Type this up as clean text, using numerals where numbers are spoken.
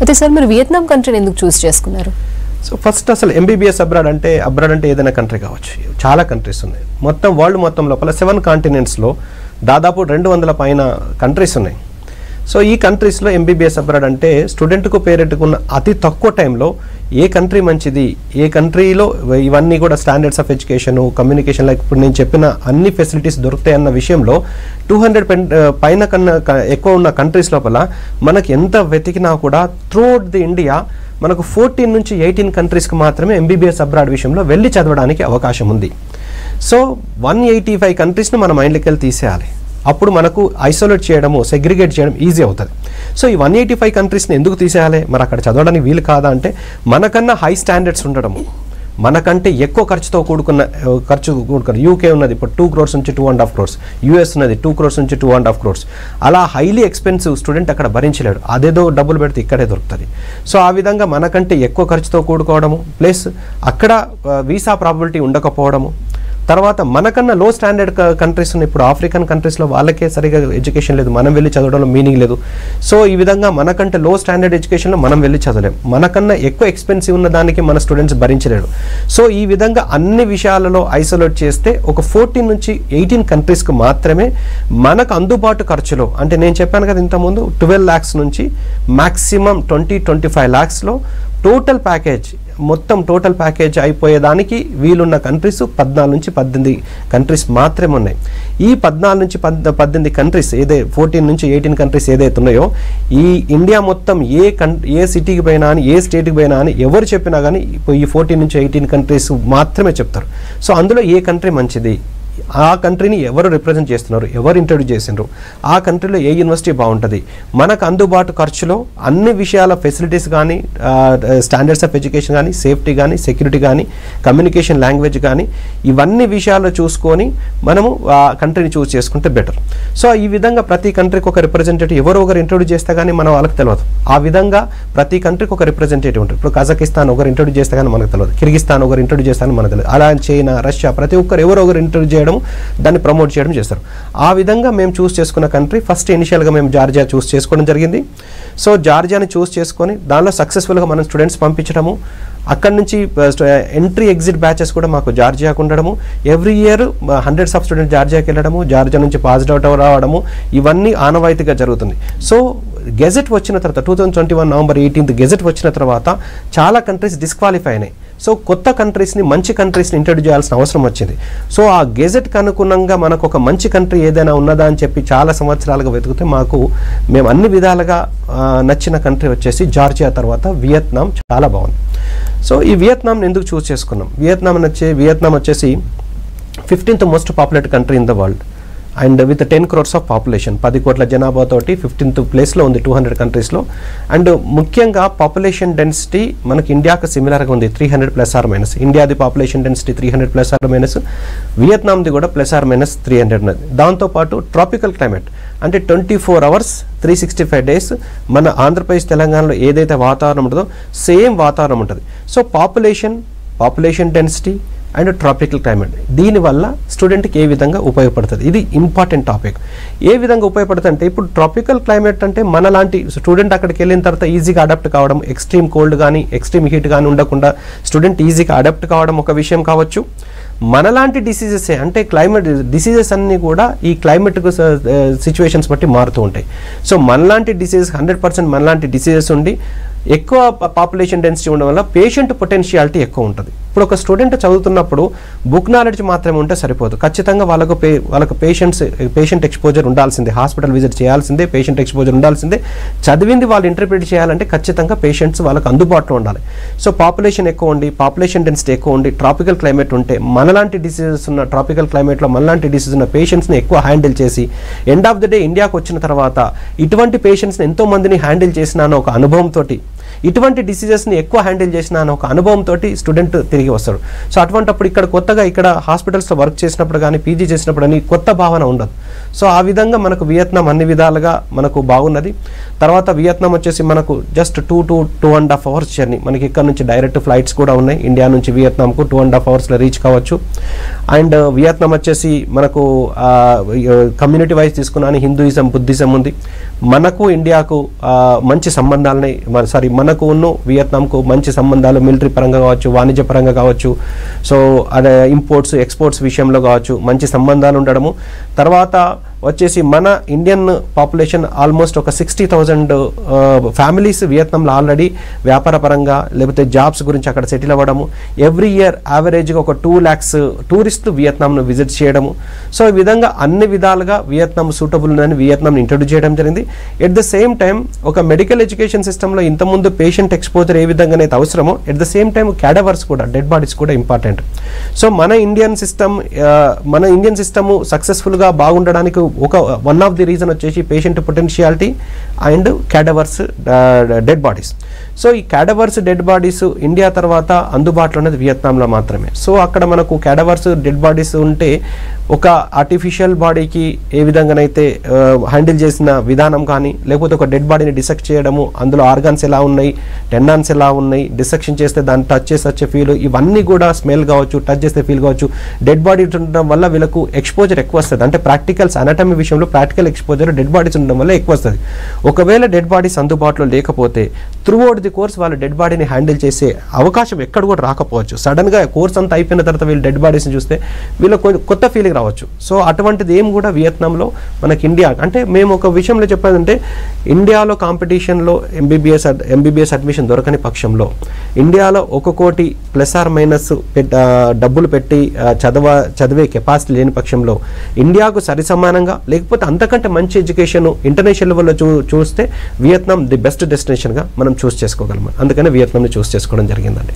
అయితే సార్ మీరు వియత్నాం కంట్రీని ఎందుకు చూస్ చేసుకున్నారు? సో ఫస్ట్ అసలు ఎంబీబీఎస్ అబ్రాడ్ అంటే ఏదైనా కంట్రీ కావచ్చు, చాలా కంట్రీస్ ఉన్నాయి. మొత్తం వరల్డ్ మొత్తం లోపల 7 కాంటినెంట్స్లో దాదాపు 200 పైన కంట్రీస్ ఉన్నాయి. సో ఈ కంట్రీస్లో ఎంబీబీఎస్ అబ్రాడ్ అంటే స్టూడెంట్కు పేరెట్టుకున్న అతి తక్కువ టైంలో ఏ కంట్రీ మంచిది, ఏ కంట్రీలో ఇవన్నీ కూడా standards of education, communication, like ఇప్పుడు నేను చెప్పిన అన్ని ఫెసిలిటీస్ దొరుకుతాయి అన్న విషయంలో 200 పైన కన్నా ఎక్కువ ఉన్న కంట్రీస్ లోపల మనకి ఎంత వెతికినా కూడా త్రూఅవుట్ ది ఇండియా మనకు 14 నుంచి 18 కంట్రీస్కి మాత్రమే ఎంబీబీఎస్ అబ్రాడ్ విషయంలో వెళ్ళి చదవడానికి అవకాశం ఉంది. సో 185 కంట్రీస్ను మన మైండ్లోకి వెళ్ళి తీసేయాలి. అప్పుడు మనకు ఐసోలేట్ చేయడము, సెగ్రిగేట్ చేయడం ఈజీ అవుతుంది. సో ఈ 185 కంట్రీస్ని ఎందుకు తీసేయాలి? మరి అక్కడ చదవడానికి వీలు కాదా అంటే మనకన్నా హై స్టాండర్డ్స్ ఉండడము, మనకంటే ఎక్కువ ఖర్చుతో కూడుకున్న యూకే ఉన్నది ఇప్పుడు 2 crores నుంచి 2.5 crores, యూఎస్ ఉన్నది 2 crores నుంచి 2.5 crores. అలా హైలీ ఎక్స్పెన్సివ్ స్టూడెంట్ అక్కడ భరించలేడు, అదేదో డబ్బులు పెడితే ఇక్కడే దొరుకుతుంది. సో ఆ విధంగా మనకంటే ఎక్కువ ఖర్చుతో కూడుకోవడము, ప్లస్ అక్కడ వీసా ప్రాబిలిటీ ఉండకపోవడము, తర్వాత మనకన్నా లో స్టాండర్డ్ కంట్రీస్ ఉన్నాయి. ఇప్పుడు ఆఫ్రికన్ కంట్రీస్లో వాళ్ళకే సరిగా ఎడ్యుకేషన్ లేదు, మనం వెళ్ళి చదవడంలో మీనింగ్ లేదు. సో ఈ విధంగా మనకంటే లో స్టాండర్డ్ ఎడ్యుకేషన్లో మనం వెళ్ళి చదవలేం, మనకన్నా ఎక్కువ ఎక్స్పెన్సివ్ ఉన్న దానికి మన స్టూడెంట్స్ భరించలేడు. సో ఈ విధంగా అన్ని విషయాలలో ఐసోలేట్ చేస్తే ఒక 14 నుంచి 18 కంట్రీస్కి మాత్రమే మనకు అందుబాటు ఖర్చులో, అంటే నేను చెప్పాను కదా ఇంతకుముందు 12 lakhs నుంచి మ్యాక్సిమం 20-25 lakhsలో టోటల్ ప్యాకేజ్, మొత్తం టోటల్ ప్యాకేజ్ అయిపోయేదానికి వీలున్న కంట్రీస్ 14 నుంచి 18 కంట్రీస్ మాత్రమే ఉన్నాయి. ఈ 14 నుంచి 18 కంట్రీస్ 14 నుంచి 18 కంట్రీస్ ఏదైతే ఉన్నాయో ఈ ఇండియా మొత్తం ఏ సిటీకి పోయినా అని, ఏ స్టేట్కి పోయినా అని ఎవరు చెప్పినా కానీ ఈ 14 నుంచి 18 కంట్రీస్ మాత్రమే చెప్తారు. సో అందులో ఏ కంట్రీ మంచిది, ఆ కంట్రీని ఎవరు రిప్రజెంట్ చేస్తున్నారు, ఎవరు ఇంట్రడ్యూస్ చేసినారు, ఆ కంట్రీలో ఏ యూనివర్సిటీ బాగుంటుంది, మనకు అందుబాటు ఖర్చులో అన్ని విషయాల ఫెసిలిటీస్ కానీ, స్టాండర్డ్స్ ఆఫ్ ఎడ్యుకేషన్ కానీ, సేఫ్టీ కానీ, సెక్యూరిటీ కానీ, కమ్యూనికేషన్ లాంగ్వేజ్ కానీ, ఇవన్నీ విషయాలు చూసుకొని మనము ఆ కంట్రీని చూస్ చేసుకుంటే బెటర్. సో ఈ విధంగా ప్రతి కంట్రీకి ఒక రిప్రజెంటేటివ్ ఎవరో ఒకరు ఇంట్రడ్యూస్ చేస్తే కానీ మనం వాళ్ళకి తెలియదు. ఆ విధంగా ప్రతి కంట్రీకి ఒక రిప్రజెంటేటివ్ ఉంటారు. ఇప్పుడు కజకిస్తాన్ ఒకరు ఇంట్రడ్యూస్ చేస్తే కానీ మనకు తెలియదు, కిర్గిస్తాన్ ఒకరు ఇంట్రడ్యూస్ చేస్తే కానీ మనకు తెలియదు, అలా చైనా, రష్యా ప్రతి ఒక్కరు ఎవరో ఒకరు ఇంట్రడ్యూస్ చేయడం, దాన్ని ప్రమోట్ చేయడం చేస్తారు. ఆ విధంగా మేము చూస్ చేసుకున్న కంట్రీ ఫస్ట్ ఇనిషియల్గా మేము జార్జియా చూస్ చేసుకోవడం జరిగింది. సో జార్జియాని చూస్ చేసుకొని దానిలో సక్సెస్ఫుల్గా మనం స్టూడెంట్స్ పంపించడము, అక్కడి నుంచి ఎంట్రీ ఎగ్జిట్ బ్యాచెస్ కూడా మాకు జార్జియాకు ఉండడము, every year hundreds of students జార్జియాకి వెళ్ళడము, జార్జియా నుంచి పాస్డ్ అవుట్ రావడము, ఇవన్నీ ఆనవాయితీగా జరుగుతుంది. సో గెజెట్ వచ్చిన తర్వాత 2021 November 18th గెజెట్ వచ్చిన తర్వాత చాలా కంట్రీస్ డిస్క్వాలిఫై అయినాయి. సో కొత్త కంట్రీస్ని, మంచి కంట్రీస్ని ఇంట్రడ్యూస్ చేయాల్సిన అవసరం వచ్చింది. సో ఆ గెజెట్కి అనుగుణంగా మనకు ఒక మంచి కంట్రీ ఏదైనా ఉన్నదా అని చెప్పి చాలా సంవత్సరాలుగా వెతికితే మేము అన్ని విధాలుగా నచ్చిన కంట్రీ వచ్చేసి జార్జియా, తర్వాత వియత్నాం చాలా బాగుంది. సో ఈ వియత్నాంని ఎందుకు చూస్ చేసుకున్నాం? వియత్నాం వచ్చేసి 15th most populated country in the world and with 10 crores of population, 10 కోట్ల జనాభాతోటి 15th ప్లేస్లో ఉంది 200 కంట్రీస్లో. అండ్ ముఖ్యంగా పాపులేషన్ డెన్సిటీ మనకి ఇండియాకు సిమిలర్గా ఉంది, 300+-. ఇండియాది పాపులేషన్ డెన్సిటీ 300+-, వియత్నాంది కూడా +-300 ఉన్నది. దాంతోపాటు ట్రాపికల్ క్లైమేట్, అంటే 24 hours 365 days మన ఆంధ్రప్రదేశ్, తెలంగాణలో ఏదైతే వాతావరణం ఉంటుందో సేమ్ వాతావరణం ఉంటుంది. So population density and tropical climate, దీనివల్ల స్టూడెంట్కి ఏ విధంగా ఉపయోగపడుతుంది, ఇది ఇంపార్టెంట్ టాపిక్. ఏ విధంగా ఉపయోగపడుతుంది అంటే ఇప్పుడు ట్రాపికల్ క్లైమేట్ అంటే మనలాంటి స్టూడెంట్ అక్కడికి వెళ్ళిన తర్వాత ఈజీగా అడాప్ట్ కావడం, ఎక్స్ట్రీమ్ కోల్డ్ కానీ ఎక్స్ట్రీమ్ హీట్ కానీ ఉండకుండా స్టూడెంట్ ఈజీగా అడాప్ట్ కావడం ఒక విషయం కావచ్చు. మనలాంటి డిసీజెస్ అంటే క్లైమేట్ డిసీజెస్ అన్నీ కూడా ఈ క్లైమేట్ సిచ్యువేషన్స్ బట్టి మారుతూ ఉంటాయి. సో మనలాంటి డిసీజెస్ 100% మనలాంటి డిసీజెస్ ఉండి ఎక్కువ పాపులేషన్ డెన్సిటీ ఉండడం వల్ల పేషెంట్ పొటెన్షియాలిటీ ఎక్కువ ఉంటుంది. ఇప్పుడు ఒక స్టూడెంట్ చదువుతున్నప్పుడు బుక్ నాలెడ్జ్ మాత్రమే ఉంటే సరిపోదు, ఖచ్చితంగా వాళ్ళకు పేషెంట్ ఎక్స్పోజర్ ఉండాల్సిందే, హాస్పిటల్ విజిట్ చేయాల్సిందే, పేషెంట్ ఎక్స్పోజర్ ఉండాల్సిందే. చదివింది వాళ్ళు ఇంటర్ప్రిట్ చేయాలంటే ఖచ్చితంగా పేషెంట్స్ వాళ్ళకు అందుబాటులో ఉండాలి. సో పాపులేషన్ ఎక్కువ ఉండి, పాపులేషన్ డెన్సిటీ ఎక్కువ ఉండి, ట్రాపికల్ క్లైమేట్ ఉంటే మనలాంటి డిసీజెస్ ఉన్న ట్రాపికల్ క్లైమేట్లో మనలాంటి డిసీజ్ ఉన్న పేషెంట్స్ని ఎక్కువ హ్యాండిల్ చేసి ఎండ్ ఆఫ్ ద డే ఇండియాకు వచ్చిన తర్వాత ఇటువంటి పేషెంట్స్ని ఎంతో మందిని హ్యాండిల్ చేసినాను ఒక అనుభవంతో, ఇటువంటి డిసీజెస్ని ఎక్కువ హ్యాండిల్ చేసిన ఒక అనుభవంతో స్టూడెంట్ తిరిగి వస్తాడు. సో అటువంటిప్పుడు ఇక్కడ హాస్పిటల్స్లో వర్క్ చేసినప్పుడు కానీ పీజీ చేసినప్పుడు అని కొత్త భావన ఉండదు. సో ఆ విధంగా మనకు వియత్నాం అన్ని విధాలుగా మనకు బాగున్నది. తర్వాత వియత్నాం వచ్చేసి మనకు జస్ట్ 2 to 2.5 hours జర్నీ, మనకి ఇక్కడ నుంచి డైరెక్ట్ ఫ్లైట్స్ కూడా ఉన్నాయి. ఇండియా నుంచి వియత్నాంకు 2.5 hours రీచ్ కావచ్చు. అండ్ వియత్నాం వచ్చేసి మనకు కమ్యూనిటీ వైజ్ తీసుకున్నాను హిందూయిజం, బుద్ధిజం ఉంది. మనకు ఇండియాకు మంచి సంబంధాలని మనకు వియత్నాంకు మంచి సంబంధాలు మిలిటరీ పరంగా కావచ్చు, వాణిజ్య పరంగా కావచ్చు, సో అదే ఇంపోర్ట్స్ ఎక్స్పోర్ట్స్ విషయంలో కావచ్చు మంచి సంబంధాలు ఉండడము. తర్వాత వచ్చేసి మన ఇండియన్ పాపులేషన్ ఆల్మోస్ట్ ఒక 60,000 ఫ్యామిలీస్ వియత్నాంలో ఆల్రెడీ వ్యాపార పరంగా లేకపోతే జాబ్స్ గురించి అక్కడ సెటిల్ అవ్వడము. ఎవ్రీ ఇయర్ యావరేజ్గా ఒక 2 lakhs టూరిస్టులు వియత్నాంను విజిట్ చేయడము. సో ఈ విధంగా అన్ని విధాలుగా వియత్నాం సూటబుల్ ఉందని వియత్నాంని ఇంట్రొడ్యూస్ చేయడం జరిగింది. ఎట్ ద సేమ్ టైం ఒక మెడికల్ ఎడ్యుకేషన్ సిస్టంలో ఇంతకుముందు పేషెంట్ ఎక్స్పోజర్ ఏ విధంగా అయితే అవసరమో at the same time cadavers కూడా, డెడ్ బాడీస్ కూడా ఇంపార్టెంట్. సో మన ఇండియన్ సిస్టమ్ సక్సెస్ఫుల్గా బాగుండడానికి వన్ ఆఫ్ ది రీజన్ వచ్చేసి patient potentiality and cadavers dead bodies. So ఈ క్యాడవర్స్ డెడ్ బాడీస్ ఇండియా తర్వాత అందుబాటులో ఉన్నది వియత్నాంలో మాత్రమే. సో అక్కడ మనకు క్యాడవర్స్ డెడ్ బాడీస్ ఉంటే ఒక ఆర్టిఫిషియల్ బాడీకి ఏ విధంగానైతే హ్యాండిల్ చేసిన విధానం కానీ, లేకపోతే ఒక డెడ్ బాడీని డిసెక్ట్ చేయడము, అందులో ఆర్గాన్స్ ఎలా ఉన్నాయి, టెండాన్స్ ఎలా ఉన్నాయి, డిసెక్షన్ చేస్తే దాన్ని టచ్ చేసి వచ్చే ఫీల్, ఇవన్నీ కూడా స్మెల్ కావచ్చు, టచ్ చేస్తే ఫీల్ కావచ్చు. డెడ్ బాడీ ఉండడం వల్ల వీళ్ళకు ఎక్స్పోజర్ ఎక్కువ వస్తుంది. అంటే ప్రాక్టికల్స్ అనాటమీ విషయంలో ప్రాక్టికల్ ఎక్స్పోజర్ డెడ్ బాడీస్ ఉండడం వల్ల ఎక్కువ వస్తుంది. ఒకవేళ డెడ్ బాడీస్ అందుబాటులో లేకపోతే త్రూ అవుట్ ది కోర్స్ వాళ్ళు డెడ్ బాడీని హ్యాండిల్ చేసే అవకాశం ఎక్కడ కూడా రాకపోవచ్చు. సడన్గా కోర్స్ అంతా అయిపోయిన తర్వాత వీళ్ళు డెడ్ బాడీస్ని చూస్తే వీళ్ళకి కొత్త ఫీలింగ్ రావచ్చు. సో అటువంటిది ఏం కూడా వియత్నాంలో మనకి ఇండియా అంటే మేము ఒక విషయంలో చెప్పాలంటే ఇండియాలో కాంపిటీషన్లో ఎంబీబీఎస్ అడ్మిషన్ దొరకని పక్షంలో ఇండియాలో 1 కోటి ± డబ్బులు పెట్టి చదివే కెపాసిటీ లేని పక్షంలో ఇండియాకు సరి సమానంగా లేకపోతే అంతకంటే మంచి ఎడ్యుకేషన్ ఇంటర్నేషనల్ లెవెల్లో చూస్తే వియత్నాం ది బెస్ట్ డెస్టినేషన్గా మనం చూస్ చేసుకోగలం. అందుకని వియత్నాంని చూస్ చేసుకోవడం జరిగిందండి.